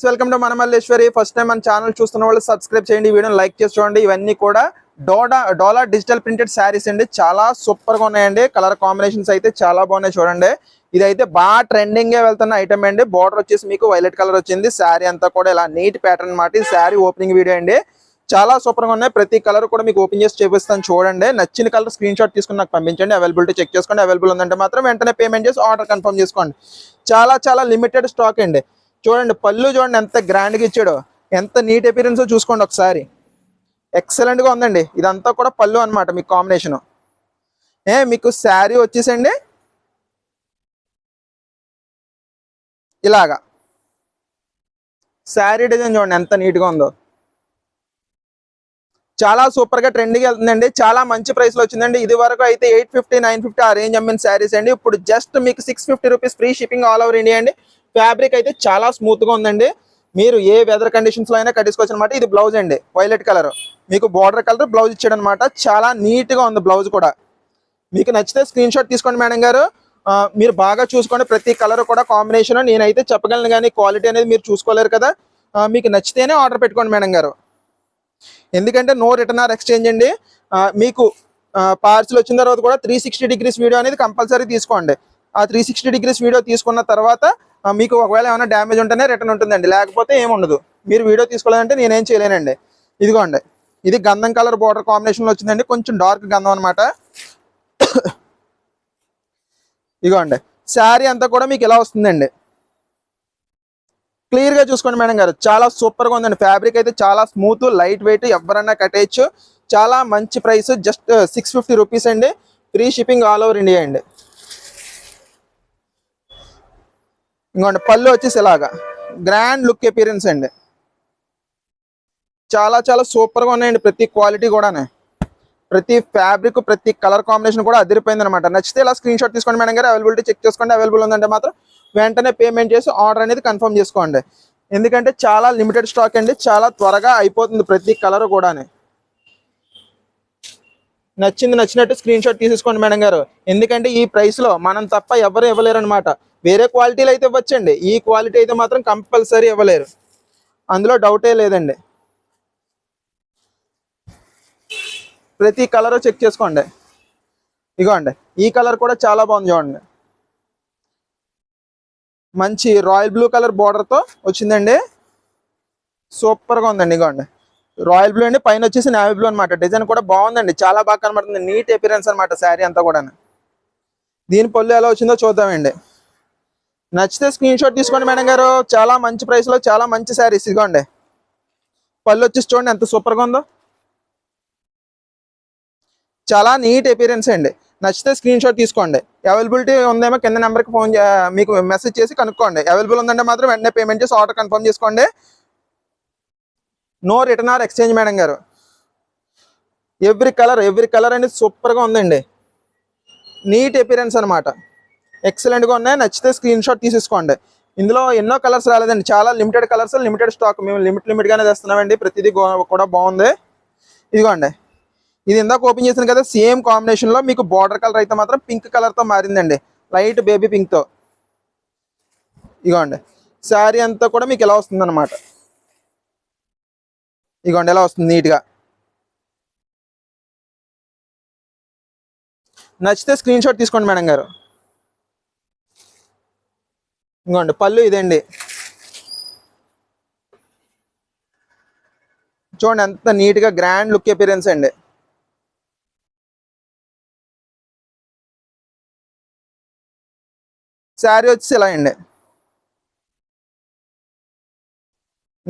Welcome to మనమల్లేశ్వరి. First time మన channel చూస్తున్న వాళ్ళు సబ్స్క్రైబ్ చేయండి, వీడియోని లైక్ చేసి చూడండి. ఇవన్నీ కూడా డోలా డిజిటల్ ప్రింటెడ్ శారీస్ అండి. చాలా సూపర్ గా ఉన్నాయండి. కలర్ కాంబినేషన్స్ అయితే చాలా బాగున్నాయి చూడండి. ఇదైతే బాగా ట్రెండింగ్ గా వెళ్తున్న ఐటమ్ అండి. బార్డర్ వచ్చేసి మీకు వైలెట్ కలర్ వచ్చింది. శారీ అంతా కూడా ఇలా నీట్ ప్యాటర్న్ అన్నమాట. ఈ శారీ ఓపెనింగ్ వీడియో అండి. చాలా సూపర్ గా ఉన్నాయి. ప్రతి కలర్ కూడా మీకు ఓపెన్ చేసి చూపిస్తాను చూడండి. నచ్చిన కలర్ స్క్రీన్ షాట్ తీసుకుని నాకు పంపించండి. అవైలబిలిటీ చెక్ చేసుకోండి. అవైలబుల్ ఉందంటే మాత్రం వెంటనే పేమెంట్ చేసి ఆర్డర్ కన్ఫర్మ్ చేసుకోండి. చాలా లిమిటెడ్ స్టాక్ అండి. చూడండి పళ్ళు చూడండి ఎంత గ్రాండ్ గా ఇచ్చాడో, ఎంత నీట్ అపిరెన్స్ చూసుకోండి ఒకసారి. ఎక్సలెంట్ గా ఉందండి. ఇదంతా కూడా పళ్ళు అన్నమాట. మీకు కాంబినేషన్ మీకు శారీ వచ్చేసండి ఇలాగా. శారీ డిజైన్ చూడండి ఎంత నీట్ గా ఉందో. చాలా సూపర్ గా ట్రెండింగ్ వెళ్తుందండి. చాలా మంచి ప్రైస్ లో వచ్చిందండి. ఇది వరకు అయితే 850 950 ఆ రేంజ్ అమ్మిన శారీస్ అండి. ఇప్పుడు జస్ట్ మీకు 650 rupees free shipping all over India అండి. ఫ్యాబ్రిక్ అయితే చాలా స్మూత్ గా ఉందండి. మీరు ఏ వెదర్ కండిషన్స్ లో అయినా కట్టుకోవచ్చు అనమాట. ఇది బ్లౌజ్ అండి, వైలెట్ కలర్. మీకు బార్డర్ కలర్ బ్లౌజ్ ఇచ్చాడు అనమాట. చాలా నీట్ గా ఉంది బ్లౌజ్ కూడా. మీకు నచ్చితే స్క్రీన్ షాట్ తీసుకోండి మేడం గారు. మీరు బాగా చూసుకోండి. ప్రతి కలర్ కూడా కాంబినేషన్ నేనైతే చెప్పగలను, కానీ క్వాలిటీ అనేది మీరు చూసుకోలేరు కదా. మీకు నచ్చితేనే ఆర్డర్ పెట్టుకోండి మేడం గారు. ఎందుకంటే నో రిటర్న్ ఆర్ ఎక్స్చేంజ్ అండి. మీకు పార్సిల్ వచ్చిన తర్వాత కూడా 360 డిగ్రీస్ వీడియో అనేది కంపల్సరీ తీసుకోండి. ఆ 360 డిగ్రీస్ వీడియో తీసుకున్న తర్వాత మీకు ఒకవేళ ఏమైనా డ్యామేజ్ ఉంటేనే రిటర్న్ ఉంటుందండి, లేకపోతే ఏముండదు. మీరు వీడియో తీసుకోలేదంటే నేనేం చేయలేనండి. ఇదిగోండి, ఇది గంధం కలర్ బార్డర్ కాంబినేషన్లో వచ్చిందండి. కొంచెం డార్క్ గంధం అనమాట. ఇదిగోండి శారీ అంతా కూడా మీకు ఇలా వస్తుందండి. క్లియర్ గా చూసుకోండి మేడం గారు. చాలా సూపర్ గా ఉందండి. ఫ్యాబ్రిక్ అయితే చాలా స్మూత్, లైట్ వెయిట్, ఎవరైనా కట్టేయచ్చు. చాలా మంచి ప్రైస్, జస్ట్ 650 రూపీస్ అండి. Free shipping all over India అండి. ఇంకోండి పళ్ళు వచ్చేసి ఇలాగా గ్రాండ్ లుక్ అపిరెన్స్ అండి. చాలా సూపర్ గా ఉన్నాయండి. ప్రతి క్వాలిటీ కూడానే, ప్రతి ఫ్యాబ్రిక్, ప్రతి కలర్ కాంబినేషన్ కూడా అదిరిపోయింది అనమాట. నచ్చితే ఇలా స్క్రీన్ షాట్ తీసుకోండి మేడం గారు. అవైలబిలిటీ చెక్ చేసుకోండి. అవైలబుల్ ఉందంటే మాత్రం వెంటనే పేమెంట్ చేసి ఆర్డర్ అనేది కన్ఫర్మ్ చేసుకోండి. ఎందుకంటే చాలా లిమిటెడ్ స్టాక్ అండి. చాలా త్వరగా అయిపోతుంది ప్రతి కలర్ కూడానే. నచ్చినట్టు స్క్రీన్ షాట్ తీసేసుకోండి మేడం గారు. ఎందుకంటే ఈ ప్రైస్ లో మనం తప్ప ఎవరు ఇవ్వలేరు అనమాట. వేరే క్వాలిటీలు అయితే ఇవ్వచ్చండి, ఈ క్వాలిటీ అయితే మాత్రం కంపల్సరీ ఇవ్వలేరు, అందులో డౌటే లేదండి. ప్రతి కలర్ చెక్ చేసుకోండి. ఇగోండి ఈ కలర్ కూడా చాలా బాగుంది చూడండి. మంచి రాయల్ బ్లూ కలర్ బార్డర్ తో వచ్చిందండి. సూపర్ గా ఉందండి. ఇగోండి రాయల్ బ్లూ అండి, పైన వచ్చేసి నేవీ బ్లూ అనమాట. డిజైన్ కూడా బాగుందండి, చాలా బాగా కనబడుతుంది. నీట్ అపిరెన్స్ అనమాట శారీ అంతా కూడా. దీని పళ్ళు ఎలా వచ్చిందో చూద్దామండి. నచ్చితే స్క్రీన్ షాట్ తీసుకోండి మేడం గారు. చాలా మంచి ప్రైస్ లో చాలా మంచి శారీస్. ఇదిగోండి పళ్ళు వచ్చేసి చూడండి ఎంత సూపర్ గా ఉందో. చాలా నీట్ అపిరెన్స్ అండి. నచ్చితే స్క్రీన్ షాట్ తీసుకోండి. అవైలబిలిటీ ఉందేమో కింద నెంబర్కి ఫోన్ మీకు మెసేజ్ చేసి కనుక్కోండి. అవైలబుల్ ఉందంటే మాత్రం వెంటనే పేమెంట్ చేసి ఆర్డర్ కన్ఫర్మ్ చేసుకోండి. No return or exchange madam గారు. ఎవ్రీ కలర్ అనేది సూపర్ గా ఉందండి. నీట్ అపిరెన్స్ అనమాట. ఎక్సలెంట్ గా ఉన్నాయి. నచ్చితే స్క్రీన్ షాట్ తీసేసుకోండి. ఇందులో ఎన్నో కలర్స్ రాలేదండి, చాలా లిమిటెడ్ కలర్స్, లిమిటెడ్ స్టాక్. మేము లిమిట్ గానే తెస్తున్నామండి. ప్రతిదీ కూడా బాగుంది. ఇదిగోండి ఇది ఇందాక ఓపెన్ చేసాను కదా, సేమ్ కాంబినేషన్ లో మీకు బార్డర్ కలర్ అయితే మాత్రం పింక్ కలర్ తో మారిందండి, లైట్ బేబీ పింక్ తో. ఇదిగోండి శారీ అంతా కూడా మీకు ఇలా వస్తుంది అనమాట. ఇదిగోండి ఎలా వస్తుంది నీట్ గా. నచ్చితే స్క్రీన్ షాట్ తీసుకోండి మేడం గారు. ఇంకోండి పళ్ళు ఇదండి. చూడండి ఎంత నీట్ గా గ్రాండ్ లుక్ అపిరెన్స్ అండి. శారీ వచ్చేసి ఇలా అండి.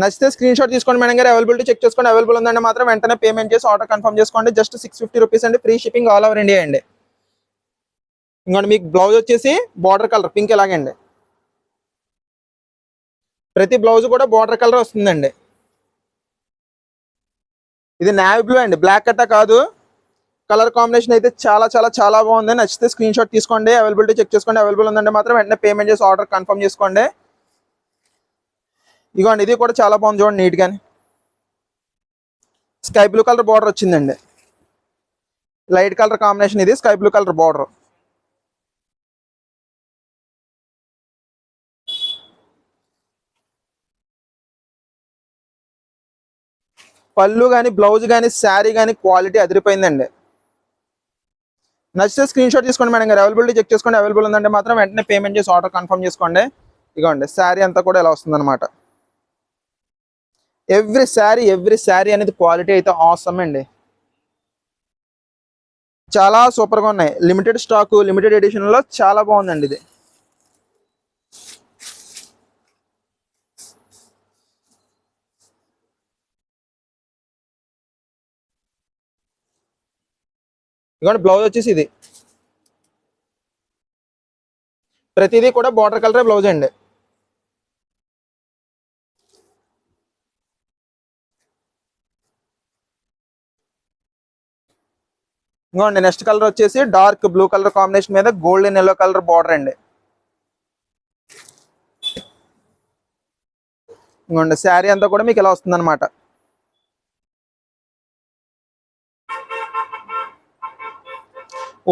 నచ్చితే స్క్రీన్ షాట్ తీసుకోండి మేడం గారు. అవైలబిలిటీ చెక్ చేసుకోండి. అవైలబుల్ ఉందంటే మాత్రం వెంటనే పేమెంట్ చేసి ఆర్డర్ కన్ఫర్మ్ చేసుకోండి. జస్ట్ 650 రూపీస్ అండి. Free shipping all over India అండి. ఇంకోండి మీకు బ్లౌజ్ వచ్చేసి బార్డర్ కలర్ పింక్ ఇలాగండి. ప్రతి బ్లౌజ్ కూడా బార్డర్ కలర్ వస్తుందండి. ఇది నేవీ బ్లూ అండి, బ్లాక్ కట్టా కాదు. కలర్ కాంబినేషన్ అయితే చాలా బాగుంది. నచ్చితే స్క్రీన్ షాట్ తీసుకోండి. అవైలబిలిటీ చెక్ చేసుకోండి. అవైలబుల్ ఉందంటే మాత్రం వెంటనే పేమెంట్ చేసి ఆర్డర్ కన్ఫర్మ్ చేసుకోండి. ఇదిగోండి ఇది కూడా చాలా బాగుంది చూడండి నీట్ గాని. స్కై బ్లూ కలర్ బార్డర్ వచ్చిందండి. లైట్ కలర్ కాంబినేషన్, ఇది స్కై బ్లూ కలర్ బార్డర్. పళ్ళు కానీ బ్లౌజ్ కానీ శారీ కానీ క్వాలిటీ అదిరిపోయిందండి. నచ్చితే స్క్రీన్ షాట్ తీసుకోండి మేడం గారు. అవైలబిలిటీ చెక్ చేసుకోండి. అవైలబుల్ ఉందంటే మాత్రం వెంటనే పేమెంట్ చేసి ఆర్డర్ కన్ఫర్మ్ చేసుకోండి. ఇదిగోండి శారీ అంతా కూడా ఇలా వస్తుంది అనమాట. ఎవ్రీ శారీ అనేది క్వాలిటీ అయితే ఆసమ్ అండి. చాలా సూపర్గా ఉన్నాయి. లిమిటెడ్ స్టాక్, లిమిటెడ్ ఎడిషన్లో చాలా బాగుందండి ఇది. ఇదిగోండి బ్లౌజ్ వచ్చేసి ఇది. ప్రతిదీ కూడా బార్డర్ కలరే బ్లౌజ్ అండి. ఇంకోండి నెక్స్ట్ కలర్ వచ్చేసి డార్క్ బ్లూ కలర్ కాంబినేషన్ మీద గోల్డెన్ ఎల్లో కలర్ బార్డర్ అండి. ఇంకోండి శారీ అంతా కూడా మీకు ఇలా వస్తుంది అనమాట.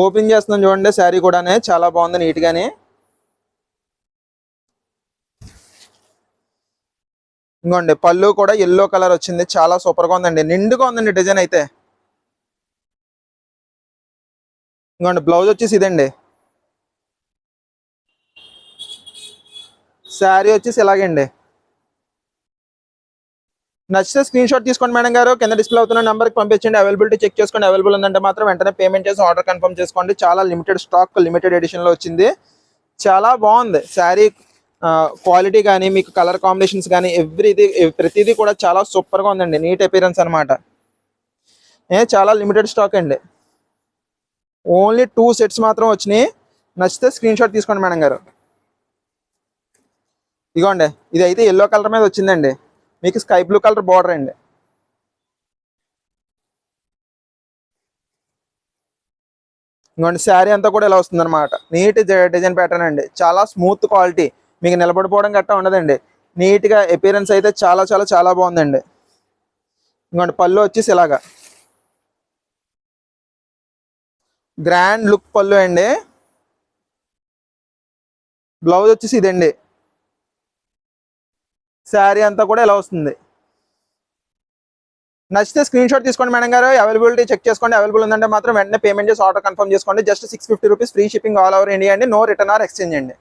ఓపెన్ చేస్తున్నాం చూడండి. శారీ కూడానే చాలా బాగుంది నీట్ గానే. ఇంకోండి పళ్ళు కూడా ఎల్లో కలర్ వచ్చింది. చాలా సూపర్ గా ఉందండి. నిండుగా ఉందండి డిజైన్ అయితే. ఇంకోండి బ్లౌజ్ వచ్చేసి ఇదండి. శారీ వచ్చేసి ఇలాగండి. నచ్చితే స్క్రీన్ షాట్ తీసుకోండి మేడం గారు. కింద డిస్ప్లే అవుతున్న నెంబర్కి పంపించండి. అవైలబిలిటీ చెక్ చేసుకోండి. అవైలబుల్ ఉందంటే మాత్రం వెంటనే పేమెంట్ చేసి ఆర్డర్ కన్ఫర్మ్ చేసుకోండి. చాలా లిమిటెడ్ స్టాక్, లిమిటెడ్ ఎడిషన్లో వచ్చింది. చాలా బాగుంది శారీ. క్వాలిటీ కానీ మీకు కలర్ కాంబినేషన్స్ కానీ ప్రతిదీ కూడా చాలా సూపర్గా ఉందండి. నీట్ అపీరెన్స్ అనమాట. చాలా లిమిటెడ్ స్టాక్ అండి. ఓన్లీ 2 సెట్స్ మాత్రం వచ్చినాయి. నచ్చితే స్క్రీన్ షాట్ తీసుకోండి మేడం గారు. ఇదిగోండి ఇది అయితే ఎల్లో కలర్ మీద వచ్చిందండి. మీకు స్కై బ్లూ కలర్ బార్డర్ అండి. ఇంకోండి శారీ అంతా కూడా ఇలా వస్తుంది అనమాట. నీట్ డిజైన్ ప్యాటర్న్ అండి. చాలా స్మూత్ క్వాలిటీ. మీకు నిలబడిపోవడం గట్టా ఉండదండి. నీట్గా అపీరెన్స్ అయితే చాలా చాలా చాలా బాగుందండి. ఇంకోండి పళ్ళు వచ్చేసి ఇలాగా గ్రాండ్ లుక్ పళ్ళు అండి. బ్లౌజ్ వచ్చేసి ఇదండి. శారీ అంతా కూడా ఇలా వస్తుంది. నచ్చితే స్క్రీన్ షాట్ తీసుకోండి మేడం గారు. అవైలబిలిటీ చెక్ చేసుకోండి. అవైలబుల్ ఉందంటే మాత్రం వెంటనే పేమెంట్ చేసి ఆర్డర్ కన్ఫర్మ్ చేసుకోండి. Just 650 rupees free shipping all over India అండి. నో రిటర్న్ ఆర్ ఎక్స్చేంజ్ అండి.